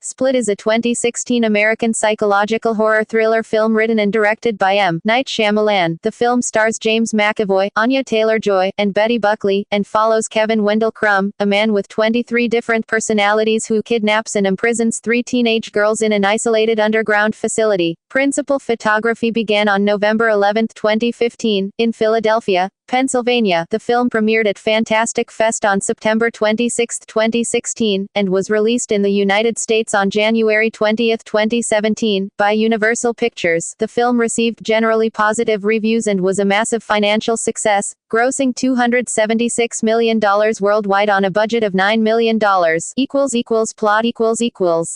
Split is a 2016 American psychological horror thriller film written and directed by M. Night Shyamalan. The film stars James McAvoy, Anya Taylor-Joy, and Betty Buckley, and follows Kevin Wendell Crumb, a man with 23 different personalities who kidnaps and imprisons 3 teenage girls in an isolated underground facility. Principal photography began on November 11, 2015, in Philadelphia, Pennsylvania. The film premiered at Fantastic Fest on September 26, 2016, and was released in the United States on January 20, 2017, by Universal Pictures. The film received generally positive reviews and was a massive financial success, grossing $276 million worldwide on a budget of $9 million. Plot.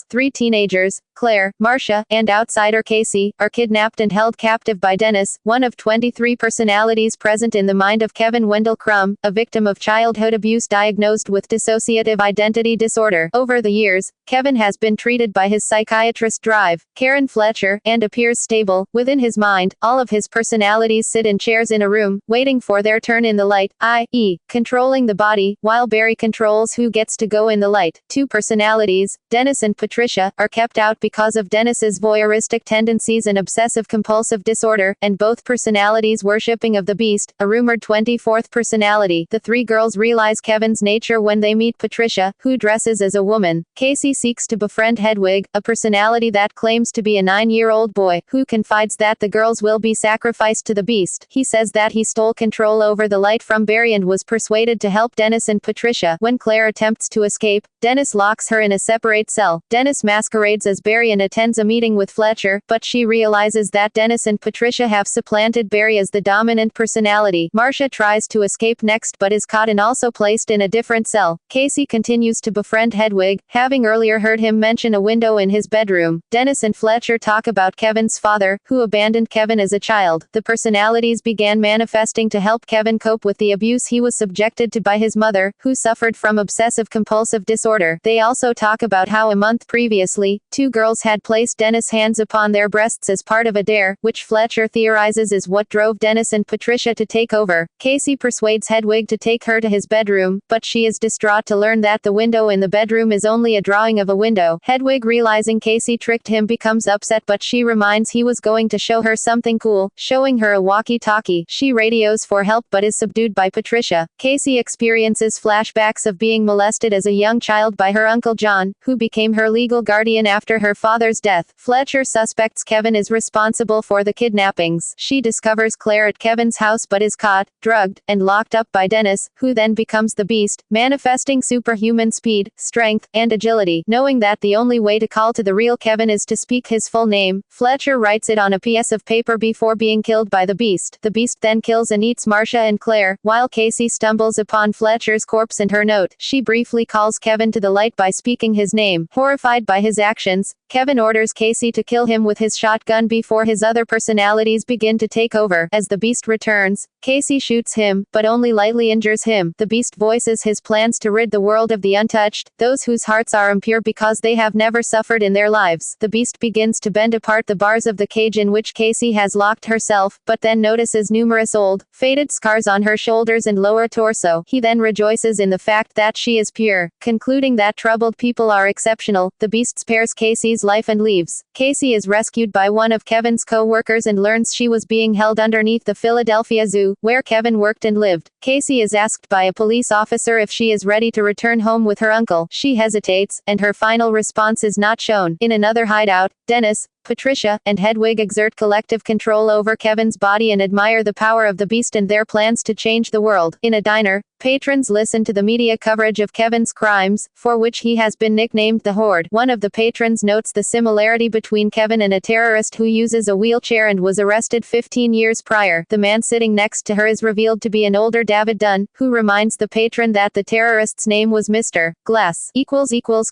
3 teenagers, Claire, Marcia, and outsider Casey, are kidnapped and held captive by Dennis, one of 23 personalities present in the mind of Kevin Wendell Crumb, a victim of childhood abuse diagnosed with dissociative identity disorder. Over the years, Kevin has been treated by his psychiatrist Drive, Karen Fletcher, and appears stable. Within his mind, all of his personalities sit in chairs in a room, waiting for their turn in the light, i.e., controlling the body, while Barry controls who gets to go in the light. 2 personalities, Dennis and Patricia, are kept out because of Dennis's voyeuristic tendencies and obsessive-compulsive disorder, and both personalities worshipping of the Beast, a rumored 24th personality. The 3 girls realize Kevin's nature when they meet Patricia, who dresses as a woman. Casey seeks to befriend Hedwig, a personality that claims to be a 9-year-old boy, who confides that the girls will be sacrificed to the Beast. He says that he stole control over the light from Barry and was persuaded to help Dennis and Patricia. When Claire attempts to escape, Dennis locks her in a separate cell. Dennis masquerades as Barry and attends a meeting with Fletcher, but she realizes that Dennis and Patricia have supplanted Barry as the dominant personality. Marcia tries to escape next but is caught and also placed in a different cell. Casey continues to befriend Hedwig, having earlier heard him mention a window in his bedroom. Dennis and Fletcher talk about Kevin's father, who abandoned Kevin as a child. The personalities began manifesting to help Kevin cope with the abuse he was subjected to by his mother, who suffered from obsessive-compulsive disorder. They also talk about how a month previously, 2 girls had placed Dennis' hands upon their breasts as part of a dare, which Fletcher theorizes is what drove Dennis and Patricia to take over. Casey persuades Hedwig to take her to his bedroom, but she is distraught to learn that the window in the bedroom is only a drawing of a window. Hedwig, realizing Casey tricked him, becomes upset, but she reminds he was going to show her something cool, showing her a walkie-talkie. She radios for help but is subdued by Patricia. Casey experiences flashbacks of being molested as a young child by her uncle John, who became her legal guardian after her father's death. Fletcher suspects Kevin is responsible for the kidnappings. She discovers Claire at Kevin's house but is caught, drugged, and locked up by Dennis, who then becomes the Beast, manifesting superhuman speed, strength, and agility. Knowing that the only way to call to the real Kevin is to speak his full name, Fletcher writes it on a piece of paper before being killed by the Beast. The Beast then kills and eats Marcia and Claire, while Casey stumbles upon Fletcher's corpse and her note. She briefly calls Kevin to the light by speaking his name. Horrified by his actions, Kevin orders Casey to kill him with his shotgun before his other personalities begin to take over. As the Beast returns, Casey shoots him, but only lightly injures him. The Beast voices his plans to rid the world of the untouched, those whose hearts are impure because they have never suffered in their lives. The Beast begins to bend apart the bars of the cage in which Casey has locked herself, but then notices numerous old, faded scars on her shoulders and lower torso. He then rejoices in the fact that she is pure. Concluding that troubled people are exceptional, the Beast spares Casey's life and leaves. Casey is rescued by one of Kevin's co-workers and learns she was being held underneath the Philadelphia Zoo, where Kevin worked and lived. Casey is asked by a police officer if she is ready to return home with her uncle. She hesitates, and her final response is not shown. In another hideout, Dennis, Patricia, and Hedwig exert collective control over Kevin's body and admire the power of the Beast and their plans to change the world. In a diner, patrons listen to the media coverage of Kevin's crimes, for which he has been nicknamed the Horde. One of the patrons notes the similarity between Kevin and a terrorist who uses a wheelchair and was arrested 15 years prior. The man sitting next to her is revealed to be an older David Dunn, who reminds the patron that the terrorist's name was Mr. Glass.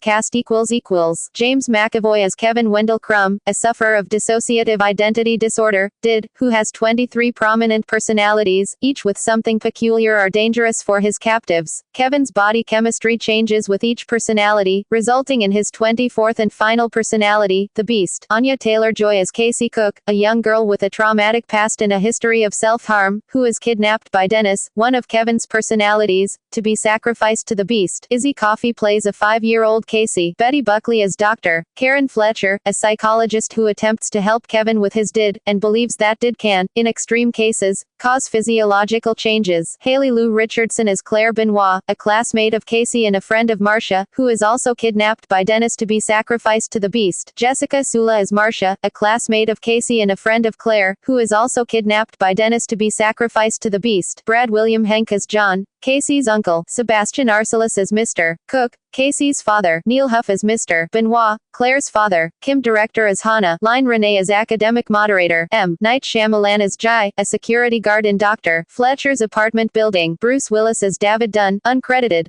Cast. James McAvoy as Kevin Wendell Crumb, a sufferer of dissociative identity disorder, DID, who has 23 prominent personalities, each with something peculiar or dangerous for his captives. Kevin's body chemistry changes with each personality, resulting in his 24th and final personality, the Beast. Anya Taylor-Joy as Casey Cook, a young girl with a traumatic past and a history of self-harm, who is kidnapped by Dennis, one of Kevin's personalities, to be sacrificed to the Beast. Izzy Coffey plays a 5-year-old Casey. Betty Buckley as Dr. Karen Fletcher, a psychologist who attempts to help Kevin with his DID, and believes that DID can, in extreme cases, cause physiological changes. Haley Lou Richardson as Claire Benoit, a classmate of Casey and a friend of Marcia, who is also kidnapped by Dennis to be sacrificed to the Beast. Jessica Sula as Marcia, a classmate of Casey and a friend of Claire, who is also kidnapped by Dennis to be sacrificed to the Beast. Brad William Henk as John, Casey's uncle. Sebastian Arcelis as Mr. Cook, Casey's father. Neil Huff as Mr. Benoit, Claire's father. Kim Director as Hannah. Line Renee as academic moderator. M. Night Shyamalan as Jai, a security guard in Dr. Fletcher's apartment building. Bruce Willis as David Dunn, uncredited.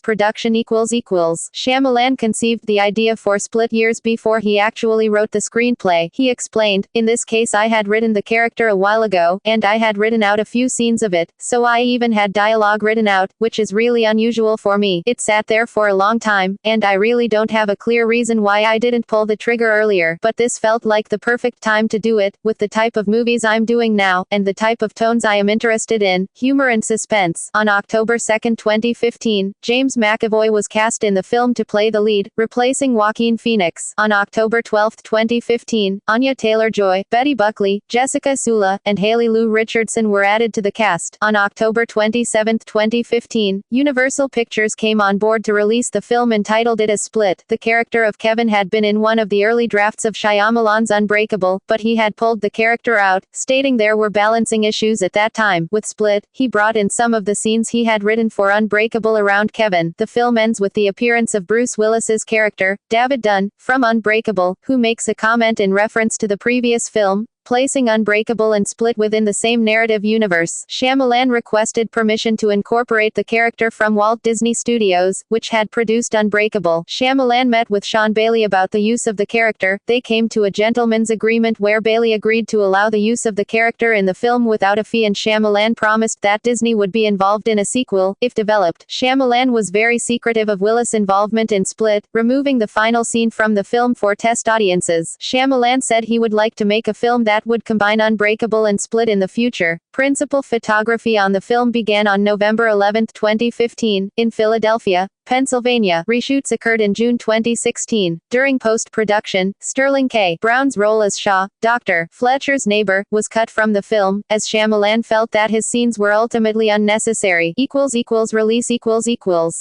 Production. Shyamalan conceived the idea for Split years before he actually wrote the screenplay. He explained, "In this case I had written the character a while ago, and I had written out a few scenes of it, so I even had dialogue written out, which is really unusual for me. It sat there for a long time, and I really don't have a clear reason why I didn't pull the trigger earlier, but this felt like the perfect time to do it, with the type of movies I'm doing now, and the type of tones I am interested in, humor and suspense." On October 2, 2015, James McAvoy was cast in the film to play the lead, replacing Joaquin Phoenix. On October 12, 2015, Anya Taylor-Joy, Betty Buckley, Jessica Sula, and Haley Lou Richardson were added to the cast. On October 27, 2015, Universal Pictures came on board to release the film and titled it as Split. The character of Kevin had been in one of the early drafts of Shyamalan's Unbreakable, but he had pulled the character out, stating there were balancing issues at that time. With Split, he brought in some of the scenes he had written for Unbreakable around Kevin. The film ends with the appearance of Bruce Willis's character, David Dunn, from Unbreakable, who makes a comment in reference to the previous film, placing Unbreakable and Split within the same narrative universe. Shyamalan requested permission to incorporate the character from Walt Disney Studios, which had produced Unbreakable. Shyamalan met with Sean Bailey about the use of the character. They came to a gentleman's agreement where Bailey agreed to allow the use of the character in the film without a fee, and Shyamalan promised that Disney would be involved in a sequel, if developed. Shyamalan was very secretive of Willis' involvement in Split, removing the final scene from the film for test audiences. Shyamalan said he would like to make a film that would combine Unbreakable and Split in the future. Principal photography on the film began on November 11, 2015, in Philadelphia, Pennsylvania. Reshoots occurred in June 2016. During post-production, Sterling K. Brown's role as Shaw, Dr. Fletcher's neighbor, was cut from the film, as Shyamalan felt that his scenes were ultimately unnecessary. Release.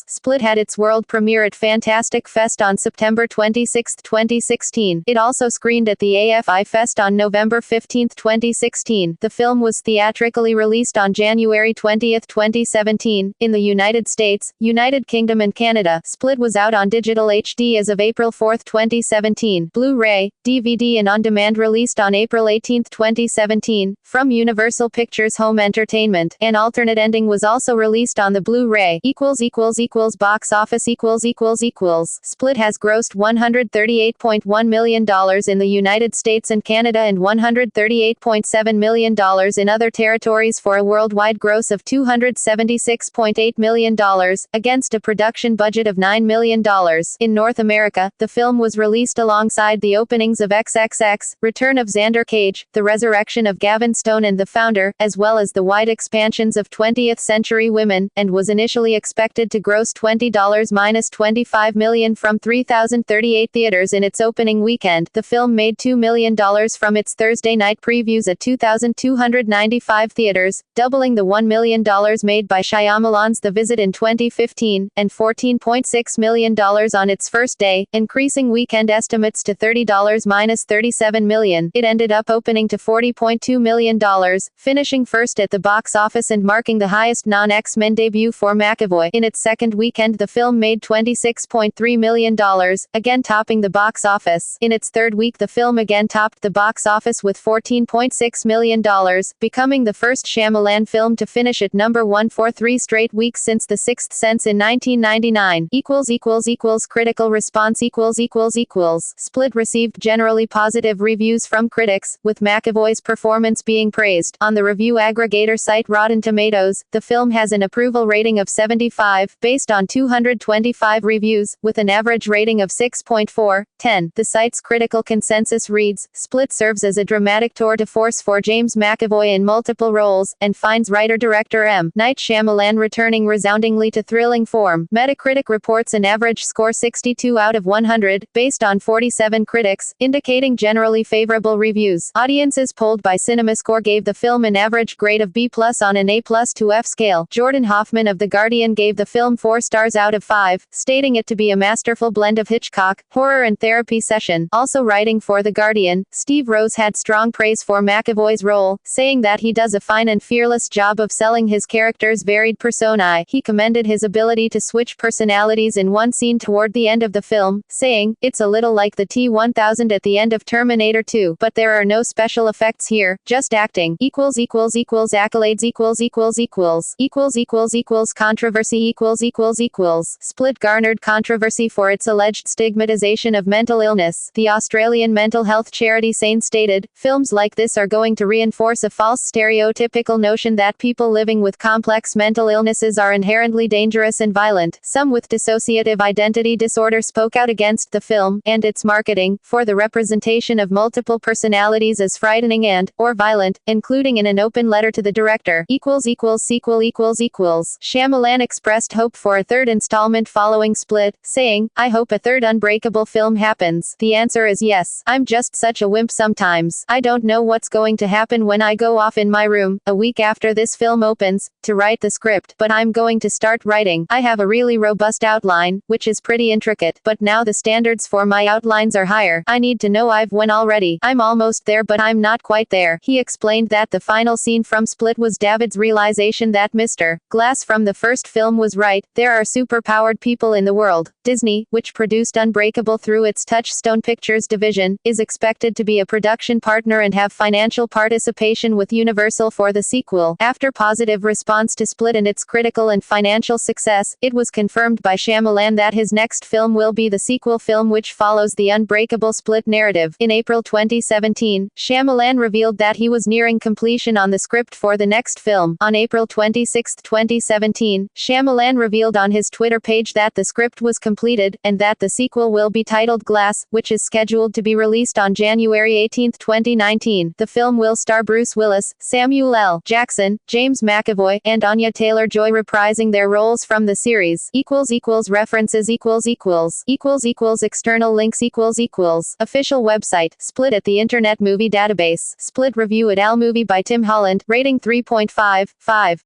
Split had its world premiere at Fantastic Fest on September 26, 2016. It also screened at the AFI Fest on November 15, 2016. The film was theatrically released on January 20, 2017, in the United States, United Kingdom and Canada. Split was out on digital HD as of April 4, 2017. Blu-ray, DVD and on-demand released on April 18, 2017, from Universal Pictures Home Entertainment. An alternate ending was also released on the Blu-ray. Box office. Split has grossed $138.1 million in the United States and Canada and $138.7 million in other territories for a worldwide gross of $276.8 million, against a production budget of $9 million. In North America, the film was released alongside the openings of XXX, Return of Xander Cage, The Resurrection of Gavin Stone and the Founder, as well as the wide expansions of 20th Century Women, and was initially expected to gross $20-25 million from 3,038 theaters in its opening weekend. The film made $2 million from its Thursday night previews at 2,295 theaters, doubling the $1 million made by Shyamalan's The Visit in 2015, and $14.6 million on its first day, increasing weekend estimates to $30-37 million. It ended up opening to $40.2 million, finishing first at the box office and marking the highest non-X-Men debut for McAvoy. In its second weekend, the film made $26.3 million, again topping the box office. In its third week, the film again topped the box office with $14.6 million, becoming the first Shyamalan film to finish at number 1 for 3 straight weeks since The Sixth Sense in 1999. $2.99 == critical response == Split received generally positive reviews from critics, with McAvoy's performance being praised. On the review aggregator site Rotten Tomatoes, the film has an approval rating of 75, based on 225 reviews, with an average rating of 6.4/10. The site's critical consensus reads, Split serves as a dramatic tour de force for James McAvoy in multiple roles, and finds writer-director M. Night Shyamalan returning resoundingly to thrilling form. Metacritic reports an average score 62 out of 100, based on 47 critics, indicating generally favorable reviews. Audiences polled by CinemaScore gave the film an average grade of B+ on an A+ to F scale. Jordan Hoffman of The Guardian gave the film 4 stars out of 5, stating it to be a masterful blend of Hitchcock, horror and therapy session. Also writing for The Guardian, Steve Rose had strong praise for McAvoy's role, saying that he does a fine and fearless job of selling his character's varied personae. He commended his ability to switch personalities in one scene toward the end of the film, saying, "It's a little like the T-1000 at the end of Terminator 2, but there are no special effects here, just acting." Accolades controversy Split garnered controversy for its alleged stigmatization of mental illness. The Australian mental health charity SANE stated, "Films like this are going to reinforce a false stereotypical notion that people living with complex mental illnesses are inherently dangerous and violent." Some with dissociative identity disorder spoke out against the film, and its marketing, for the representation of multiple personalities as frightening and/or violent, including in an open letter to the director. Sequel Shyamalan expressed hope for a third installment following Split, saying, "I hope a third Unbreakable film happens. The answer is yes. I'm just such a wimp sometimes. I don't know what's going to happen when I go off in my room, a week after this film opens, to write the script, but I'm going to start writing. I have a really robust outline, which is pretty intricate, but now the standards for my outlines are higher. I need to know I've won already. I'm almost there, but I'm not quite there." He explained that the final scene from Split was David's realization that Mr. Glass from the first film was right. There are superpowered people in the world. Disney, which produced Unbreakable through its Touchstone Pictures division, is expected to be a production partner and have financial participation with Universal for the sequel. After positive response to Split and its critical and financial success, it was confirmed by Shyamalan that his next film will be the sequel film which follows the Unbreakable Split narrative. In April 2017, Shyamalan revealed that he was nearing completion on the script for the next film. On April 26, 2017, Shyamalan revealed on his Twitter page that the script was completed, and that the sequel will be titled Glass, which is scheduled to be released on January 18, 2019. The film will star Bruce Willis, Samuel L. Jackson, James McAvoy, and Anya Taylor-Joy reprising their roles from the series. References external links Official website, Split at the Internet Movie Database. Split review at Allmovie by Tim Holland, rating 3.5/5.